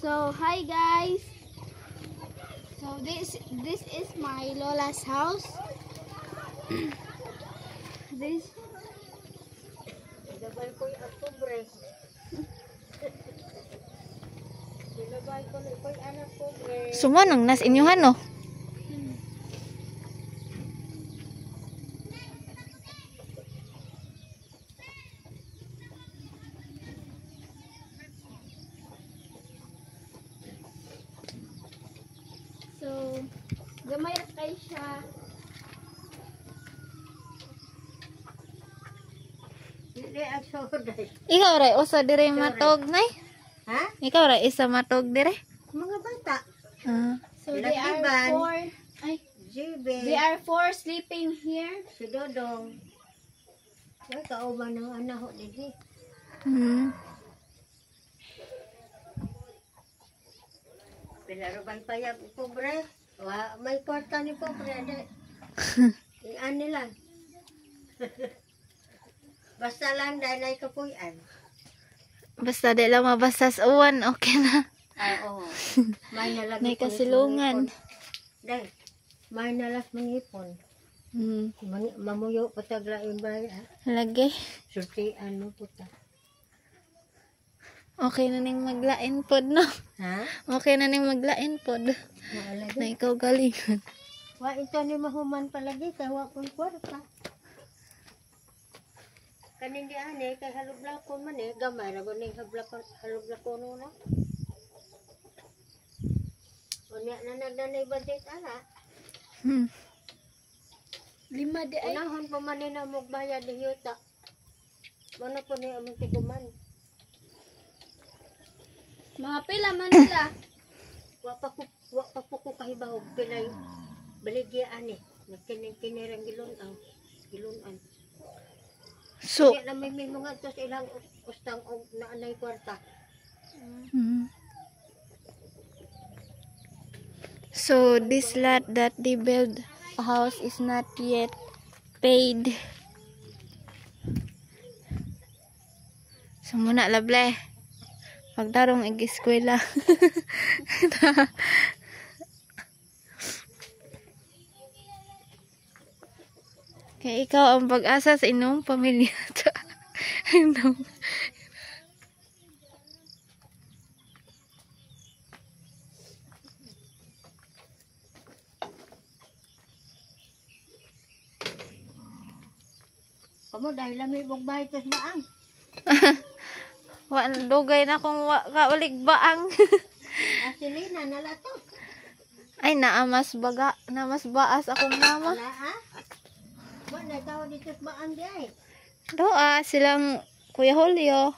So hi guys. So this is my Lola's house. This Sumanang nas inyuhan no. so gamay ra kay siya. Ikaw ra usa dire matog nay? Ha? Ikaw ra isa matog dire? Mga bata. So they are four. They are four sleeping here. Si Dodong. Ay, kauban ng anak ko dito. Pinaruban pa yung pobre. May kwarta ni pobre. Iyan nila. Basta lang dahil ay kapuyan. Basta di lang mabasas uwan, okay na. Ay, oo. May nalag May kasilungan. Dahil, may nalas mangipon. Mamuyo po taglaing bayan. Lagi. Surtian mo po ta. Okay na ning maglain pod no. Ha? Okay na ning maglain pod. Maalagi. Na ikaw galingan. Wa ito ni mahuman palagi kay wa kong kwarta. Kanin di ane kay halublakon man gamay ra ning halublakon no. Unya na nagdanay budget ana. 5 di ay. Unahon pa man na magbayad di yuta. Mano po ni among tiguman. Mga pila man nila. Wa pa po ko kahibahog pilay baligya ani. Nagkining-kinirang gilunan. So, Kaya na may mga tos ilang ustang og naanay kwarta. So this lot that they build a house is not yet paid. So muna lable. Pagdarong ig-eskwela. Kaya ikaw ang pag-asa sa inyong pamilya. Inom. Kamo dahil lamay mong bahay tos baang. Wa dugay na kung kaulig baang. Asilina nalato. Ay naa mas baas akong mama. Wala ha? Wa na tao dito sa baang di ay. Doa silang Kuya Julio.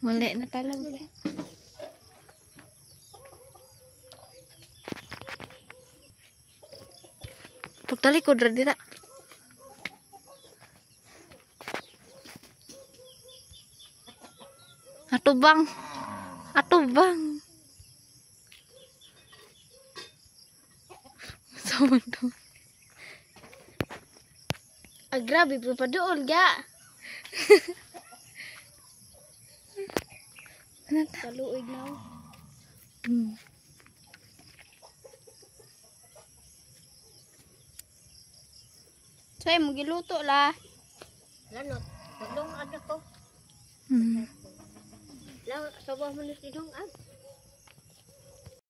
Muli na talaga. Pagtalikod ra dira. Atubang. Sama to. Grabe po pa dool ga. Kaluoy na. Say mo giluto la. Lanot. Dodong ada ko. Lang sabaw mo ni Dodong